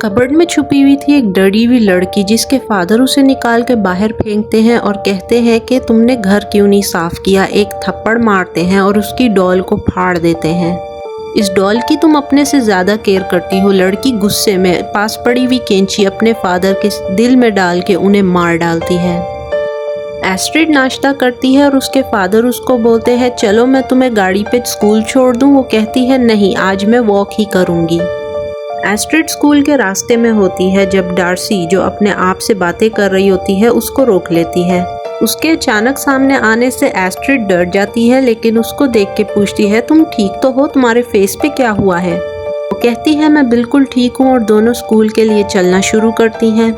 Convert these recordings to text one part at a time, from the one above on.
Cupboard में छुपी हुई थी एक डरी हुई लड़की, जिसके फादर उसे निकाल के बाहर फेंकते हैं और कहते हैं कि तुमने घर क्यों नहीं साफ किया। एक थप्पड़ मारते हैं और उसकी डॉल को फाड़ देते हैं। इस डॉल की तुम अपने से ज़्यादा केयर करती हो। लड़की गुस्से में पास पड़ी हुई कैंची अपने फादर के दिल में डाल के उन्हें मार डालती है। एस्ट्रिड नाश्ता करती है और उसके फादर उसको बोलते हैं चलो मैं तुम्हें गाड़ी पे स्कूल छोड़ दूँ। वो कहती है नहीं, आज मैं वॉक ही करूँगी। एस्ट्रिड स्कूल के रास्ते में होती है जब डार्सी, जो अपने आप से बातें कर रही होती है, उसको रोक लेती है। उसके अचानक सामने आने से एस्ट्रिड डर जाती है, लेकिन उसको देख के पूछती है तुम ठीक तो हो, तुम्हारे फेस पे क्या हुआ है। वो कहती है मैं बिल्कुल ठीक हूँ, और दोनों स्कूल के लिए चलना शुरू करती हैं।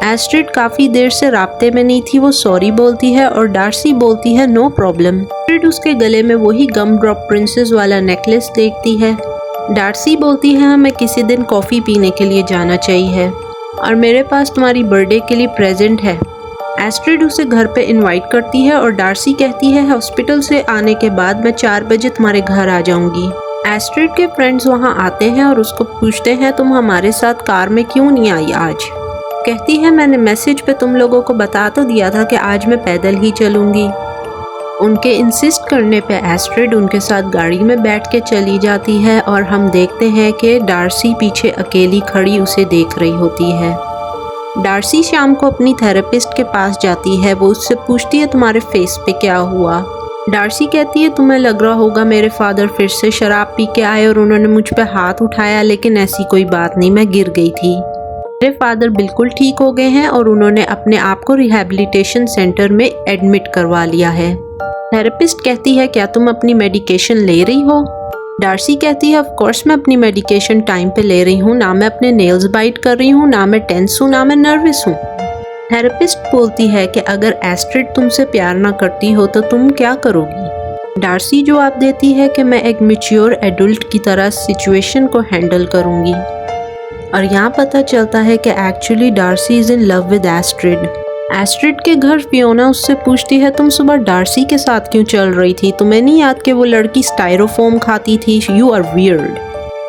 एस्ट्रिड काफ़ी देर से राब्ते में नहीं थी। वो सॉरी बोलती है और डार्सी बोलती है नो प्रॉब्लम। एस्ट्रिड उसके गले में वही गम ड्रॉप प्रिंसेस वाला नेकलेस देखती है। डार्सी बोलती है हमें किसी दिन कॉफ़ी पीने के लिए जाना चाहिए और मेरे पास तुम्हारी बर्थडे के लिए प्रेजेंट है। एस्ट्रिड उसे घर पे इनवाइट करती है और डार्सी कहती है हॉस्पिटल से आने के बाद मैं 4 बजे तुम्हारे घर आ जाऊंगी। एस्ट्रिड के फ्रेंड्स वहाँ आते हैं और उसको पूछते हैं तुम हमारे साथ कार में क्यों नहीं आई आज। कहती है मैंने मैसेज पे तुम लोगों को बता तो दिया था कि आज मैं पैदल ही चलूँगी। उनके इंसिस्ट करने पे एस्ट्रिड उनके साथ गाड़ी में बैठ के चली जाती है और हम देखते हैं कि डार्सी पीछे अकेली खड़ी उसे देख रही होती है। डार्सी शाम को अपनी थेरेपिस्ट के पास जाती है। वो उससे पूछती है तुम्हारे फेस पे क्या हुआ। डार्सी कहती है तुम्हें लग रहा होगा मेरे फादर फिर से शराब पी के आए और उन्होंने मुझ पे हाथ उठाया, लेकिन ऐसी कोई बात नहीं, मैं गिर गई थी। मेरे फादर बिल्कुल ठीक हो गए हैं और उन्होंने अपने आप को रिहैबिलिटेशन सेंटर में एडमिट करवा लिया है। थेरेपिस्ट कहती है क्या तुम अपनी मेडिकेशन ले रही हो। डार्सी कहती है ऑफ कोर्स मैं अपनी मेडिकेशन टाइम पे ले रही हूँ, ना मैं अपने नेल्स बाइट कर रही हूँ, ना मैं टेंस हूँ, ना मैं नर्वस हूँ। थेरेपिस्ट बोलती है कि अगर एस्ट्रिड तुमसे प्यार ना करती हो तो तुम क्या करोगी। डार्सी जवाब देती है कि मैं एक मैच्योर एडल्ट की तरह सिचुएशन को हैंडल करूँगी। और यहाँ पता चलता है कि actually Darcy is in love with Astrid. Astrid के घर फियोना उससे पूछती है तुम सुबह डार्सी के साथ क्यों चल रही थी, तुम्हें नहीं याद कि वो लड़की स्टाइरोफोम खाती थी, यू आर वियर्ड।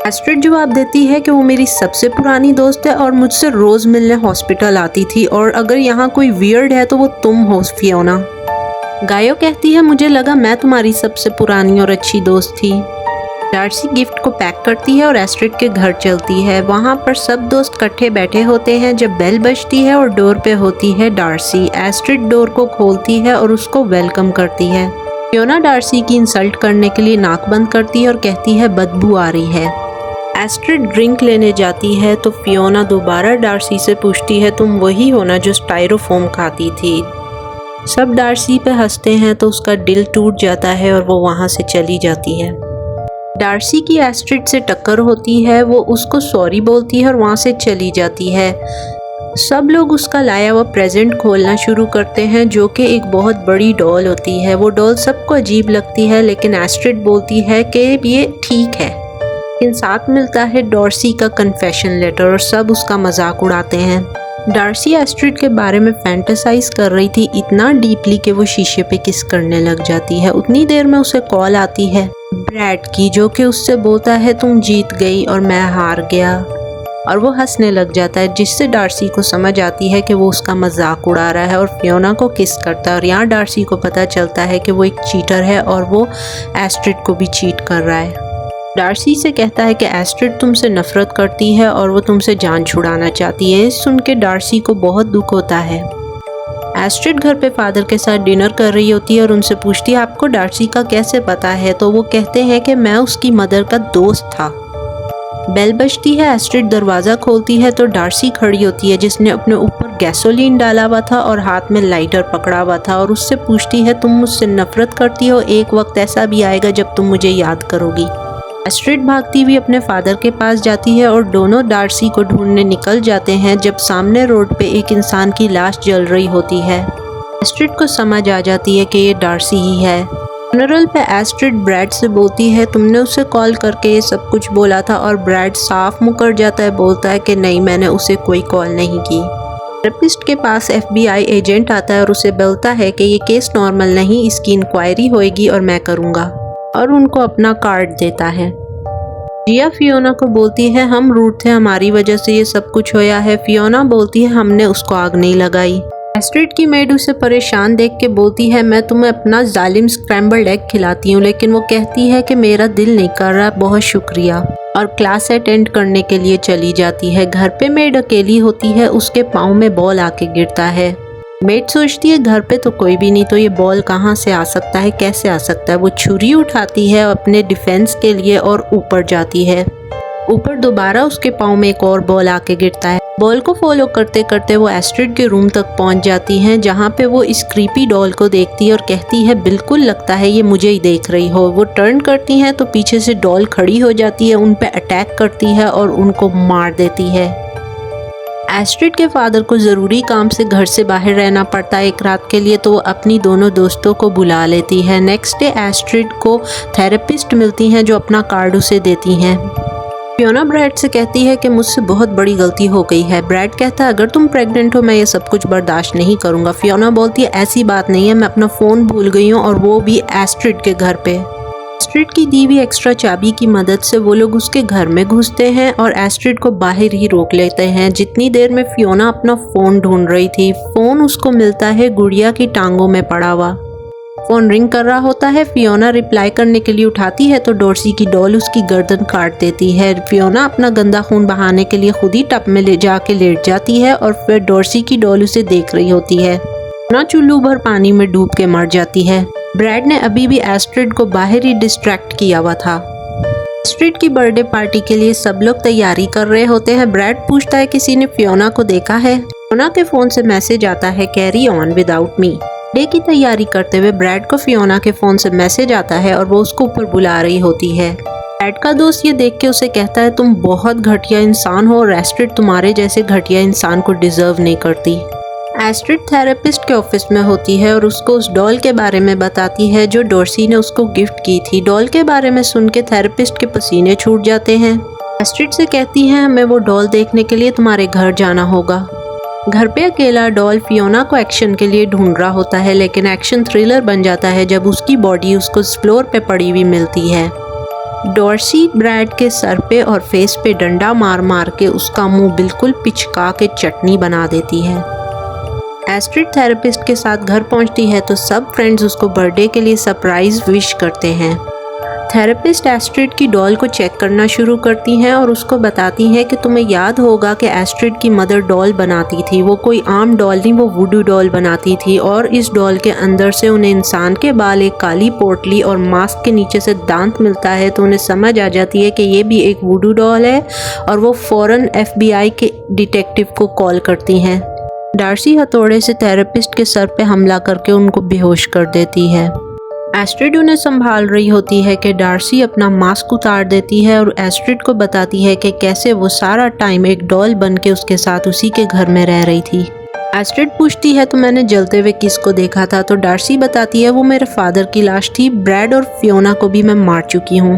एस्ट्रिड जवाब देती है कि वो मेरी सबसे पुरानी दोस्त है और मुझसे रोज़ मिलने हॉस्पिटल आती थी, और अगर यहाँ कोई वियर्ड है तो वो तुम हो फियोना। गायो कहती है मुझे लगा मैं तुम्हारी सबसे पुरानी और अच्छी दोस्त थी। डार्सी गिफ्ट को पैक करती है और एस्ट्रिड के घर चलती है। वहाँ पर सब दोस्त इकट्ठे बैठे होते हैं जब बेल बजती है और डोर पे होती है डार्सी। एस्ट्रिड डोर को खोलती है और उसको वेलकम करती है। फियोना डार्सी की इंसल्ट करने के लिए नाक बंद करती है और कहती है बदबू आ रही है। एस्ट्रिड ड्रिंक लेने जाती है तो फियोना दोबारा डार्सी से पूछती है तुम वही हो ना जो स्टाइरोफोम खाती थी। सब डार्सी पे हंसते हैं तो उसका दिल टूट जाता है और वो वहाँ से चली जाती है। डार्सी की एस्ट्रिड से टक्कर होती है, वो उसको सॉरी बोलती है और वहाँ से चली जाती है। सब लोग उसका लाया हुआ प्रेजेंट खोलना शुरू करते हैं जो कि एक बहुत बड़ी डॉल होती है। वो डॉल सबको अजीब लगती है, लेकिन एस्ट्रिड बोलती है कि ये ठीक है। लेकिन साथ मिलता है डार्सी का कन्फेशन लेटर और सब उसका मजाक उड़ाते हैं। डार्सी एस्ट्रिड के बारे में फैंटेसाइज कर रही थी इतना डीपली कि वो शीशे पे किस करने लग जाती है। उतनी देर में उसे कॉल आती है ब्रैड की, जो कि उससे बोलता है तुम जीत गई और मैं हार गया, और वो हंसने लग जाता है, जिससे डार्सी को समझ आती है कि वो उसका मजाक उड़ा रहा है और फियोना को किस करता है। और यहाँ डार्सी को पता चलता है कि वो एक चीटर है और वो एस्ट्रिड को भी चीट कर रहा है। डार्सी से कहता है कि एस्ट्रिड तुमसे नफरत करती है और वो तुमसे जान छुड़ाना चाहती है। सुन के डार्सी को बहुत दुख होता है। एस्ट्रिड घर पे फादर के साथ डिनर कर रही होती है और उनसे पूछती है आपको डार्सी का कैसे पता है, तो वो कहते हैं कि मैं उसकी मदर का दोस्त था। बेल बजती है, एस्ट्रिड दरवाज़ा खोलती है तो डार्सी खड़ी होती है जिसने अपने ऊपर गैसोलीन डाला हुआ था और हाथ में लाइटर पकड़ा हुआ था, और उससे पूछती है तुम मुझसे नफरत करती हो, एक वक्त ऐसा भी आएगा जब तुम मुझे याद करोगी। एस्ट्रिड भागती हुई अपने फादर के पास जाती है और दोनों डार्सी को ढूंढने निकल जाते हैं जब सामने रोड पे एक इंसान की लाश जल रही होती है। एस्ट्रिड को समझ आ जाती है कि ये डार्सी ही है। फ्यूनरल पे एस्ट्रिड ब्रैड से बोलती है तुमने उसे कॉल करके ये सब कुछ बोला था, और ब्रैड साफ मुकर जाता है, बोलता है कि नहीं मैंने उसे कोई कॉल नहीं की। थेरेपिस्ट के पास FBI एजेंट आता है और उसे बोलता है कि ये केस नॉर्मल नहीं, इसकी इंक्वायरी होएगी और मैं करूँगा, और उनको अपना कार्ड देता है। जिया फियोना को बोलती है हम रूट थे, हमारी वजह से ये सब कुछ होया है। फियोना बोलती है हमने उसको आग नहीं लगाई। एस्ट्रिड की मेड उसे परेशान देख के बोलती है मैं तुम्हें अपना जालिम स्क्रैम्बल्ड एग खिलाती हूँ, लेकिन वो कहती है कि मेरा दिल नहीं कर रहा, बहुत शुक्रिया, और क्लास अटेंड करने के लिए चली जाती है। घर पे मेड अकेली होती है, उसके पाँव में बॉल आके गिरता है। मेड सोचती है घर पे तो कोई भी नहीं, तो ये बॉल कहाँ से आ सकता है, कैसे आ सकता है। वो छुरी उठाती है अपने डिफेंस के लिए और ऊपर जाती है। ऊपर दोबारा उसके पाँव में एक और बॉल आके गिरता है। बॉल को फॉलो करते करते वो एस्ट्रिड के रूम तक पहुंच जाती हैं, जहां पे वो इस क्रीपी डॉल को देखती है और कहती है बिल्कुल लगता है ये मुझे ही देख रही हो। वो टर्न करती हैं तो पीछे से डॉल खड़ी हो जाती है, उन पे अटैक करती है और उनको मार देती है। एस्ट्रिड के फादर को ज़रूरी काम से घर से बाहर रहना पड़ता है एक रात के लिए, तो वो अपनी दोनों दोस्तों को बुला लेती है। नेक्स्ट डे एस्ट्रिड को थेरेपिस्ट मिलती हैं जो अपना कार्ड उसे देती हैं। फियोना ब्रैड से कहती है कि मुझसे बहुत बड़ी गलती हो गई है। ब्रैड कहता है अगर तुम प्रेग्नेंट हो मैं ये सब कुछ बर्दाश्त नहीं करूँगा। फियोना बोलती है ऐसी बात नहीं है, मैं अपना फ़ोन भूल गई हूँ और वो भी एस्ट्रिड के घर पे। एस्ट्रिड की दी हुई एक्स्ट्रा चाबी की मदद से वो लोग उसके घर में घुसते हैं और एस्ट्रिड को बाहर ही रोक लेते हैं। जितनी देर में फियोना अपना फ़ोन ढूंढ रही थी, फ़ोन उसको मिलता है गुड़िया की टांगों में पड़ा हुआ। फ़ोन रिंग कर रहा होता है। फियोना रिप्लाई करने के लिए उठाती है तो डॉर्सी की डॉल उसकी गर्दन काट देती है। फियोना अपना गंदा खून बहाने के लिए खुद ही टब में ले जाके लेट जाती है और फिर डॉर्सी की डॉल उसे देख रही होती है। फियोना चुल्लू भर पानी में डूब के मर जाती है। ब्रैड ने अभी भी एस्ट्रिड को बाहर ही डिस्ट्रैक्ट किया हुआ था। एस्ट्रिड की बर्थडे पार्टी के लिए सब लोग तैयारी कर रहे होते हैं। ब्रैड पूछता है किसी ने फियोना को देखा है। फियोना के फ़ोन से मैसेज आता है carry on without me. Day की तैयारी करते हुए ब्रैड को फियोना के फ़ोन से मैसेज आता है और वो उसको ऊपर बुला रही होती है। ब्रैड का दोस्त ये देख के उसे कहता है तुम बहुत घटिया इंसान हो और एस्ट्रिड तुम्हारे जैसे घटिया इंसान को डिजर्व नहीं करती। एस्ट्रिड थेरेपिस्ट के ऑफिस में होती है और उसको उस डॉल के बारे में बताती है जो डॉर्सी ने उसको गिफ्ट की थी। डॉल के बारे में सुन के थेरेपिस्ट के पसीने छूट जाते हैं। एस्ट्रिड से कहती है हमें वो डॉल देखने के लिए तुम्हारे घर जाना होगा। घर पे अकेला डॉल फियोना को एक्शन के लिए ढूंढ रहा होता है, लेकिन एक्शन थ्रिलर बन जाता है जब उसकी बॉडी उसको फ्लोर पे पड़ी हुई मिलती है। डॉर्सी ब्रैड के सर पे और फेस पे डंडा मार मार के उसका मुंह बिल्कुल पिचका के चटनी बना देती है। एस्ट्रिड थेरेपिस्ट के साथ घर पहुंचती है तो सब फ्रेंड्स उसको बर्थडे के लिए सरप्राइज विश करते हैं। थेरेपिस्ट एस्ट्रिड की डॉल को चेक करना शुरू करती हैं और उसको बताती हैं कि तुम्हें याद होगा कि एस्ट्रिड की मदर डॉल बनाती थी। वो कोई आम डॉल नहीं, वो वुडू डॉल बनाती थी और इस डॉल के अंदर से उन्हें इंसान के बाल, एक काली पोटली और मास्क के नीचे से दांत मिलता है, तो उन्हें समझ आ जाती है कि ये भी एक वुडू डॉल है और वो फ़ौरन FBI के डिटेक्टिव को कॉल करती हैं। डार्सी हथौड़े से थेरेपिस्ट के सर पे हमला करके उनको बेहोश कर देती है। एस्ट्रिड उन्हें संभाल रही होती है कि डार्सी अपना मास्क उतार देती है और एस्ट्रिड को बताती है कि कैसे वो सारा टाइम एक डॉल बन के उसके साथ उसी के घर में रह रही थी। एस्ट्रिड पूछती है तो मैंने जलते हुए किसको देखा था, तो डार्सी बताती है वो मेरे फादर की लाश थी। ब्रैड और फियोना को भी मैं मार चुकी हूँ।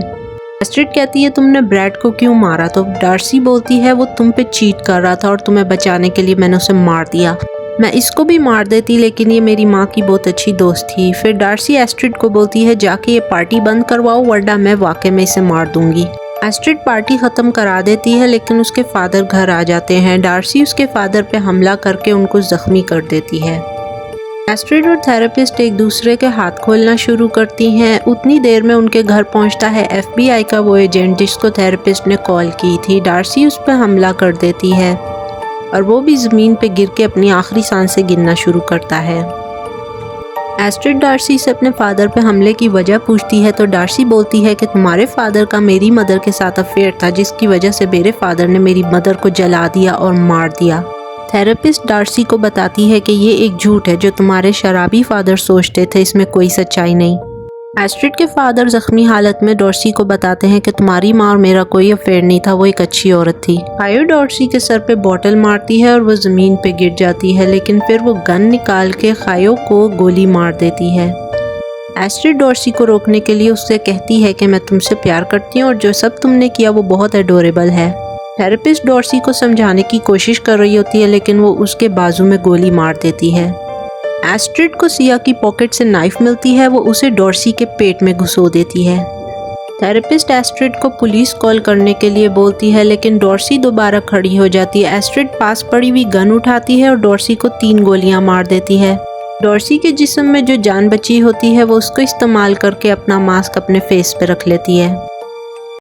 एस्ट्रिड कहती है तुमने ब्रैड को क्यों मारा, तो डार्सी बोलती है वो तुम पे चीट कर रहा था और तुम्हें बचाने के लिए मैंने उसे मार दिया। मैं इसको भी मार देती लेकिन ये मेरी माँ की बहुत अच्छी दोस्त थी। फिर डार्सी एस्ट्रिड को बोलती है जाके ये पार्टी बंद करवाओ वरना मैं वाकई में इसे मार दूंगी। एस्ट्रिड पार्टी ख़त्म करा देती है लेकिन उसके फादर घर आ जाते हैं। डार्सी उसके फादर पे हमला करके उनको ज़ख्मी कर देती है। एस्ट्रिड और थेरेपिस्ट एक दूसरे के हाथ खोलना शुरू करती हैं। उतनी देर में उनके घर पहुंचता है FBI का वो एजेंट जिसको थेरेपिस्ट ने कॉल की थी। डार्सी उस पर हमला कर देती है और वो भी ज़मीन पे गिर के अपनी आखिरी सांसें गिनना शुरू करता है। एस्ट्रिड डार्सी से अपने फादर पे हमले की वजह पूछती है तो डार्सी बोलती है कि तुम्हारे फादर का मेरी मदर के साथ अफेयर था जिसकी वजह से मेरे फादर ने मेरी मदर को जला दिया और मार दिया। थेरेपिस्ट डार्सी को बताती है कि ये एक झूठ है जो तुम्हारे शराबी फादर सोचते थे, इसमें कोई सच्चाई नहीं। एस्ट्रिड के फादर जख्मी हालत में डॉर्सी को बताते हैं कि तुम्हारी माँ और मेरा कोई अफेयर नहीं था, वो एक अच्छी औरत थी। कायो डॉर्सी के सर पे बॉटल मारती है और वो ज़मीन पे गिर जाती है, लेकिन फिर वो गन निकाल के कायो को गोली मार देती है। एस्ट्रिड डॉर्सी को रोकने के लिए उससे कहती है कि मैं तुमसे प्यार करती हूँ और जो सब तुमने किया वो बहुत एडोरेबल है। थेरेपिस्ट डॉर्सी को समझाने की कोशिश कर रही होती है लेकिन वो उसके बाजू में गोली मार देती है। एस्ट्रिड को सिया की पॉकेट से नाइफ मिलती है, वो उसे डॉर्सी के पेट में घुसो देती है। थेरेपिस्ट एस्ट्रिड को पुलिस कॉल करने के लिए बोलती है, लेकिन डॉर्सी दोबारा खड़ी हो जाती है। एस्ट्रिड पास पड़ी हुई गन उठाती है और डॉर्सी को 3 गोलियां मार देती है। डॉर्सी के जिस्म में जो जान बची होती है वो उसको इस्तेमाल करके अपना मास्क अपने फेस पे रख लेती है।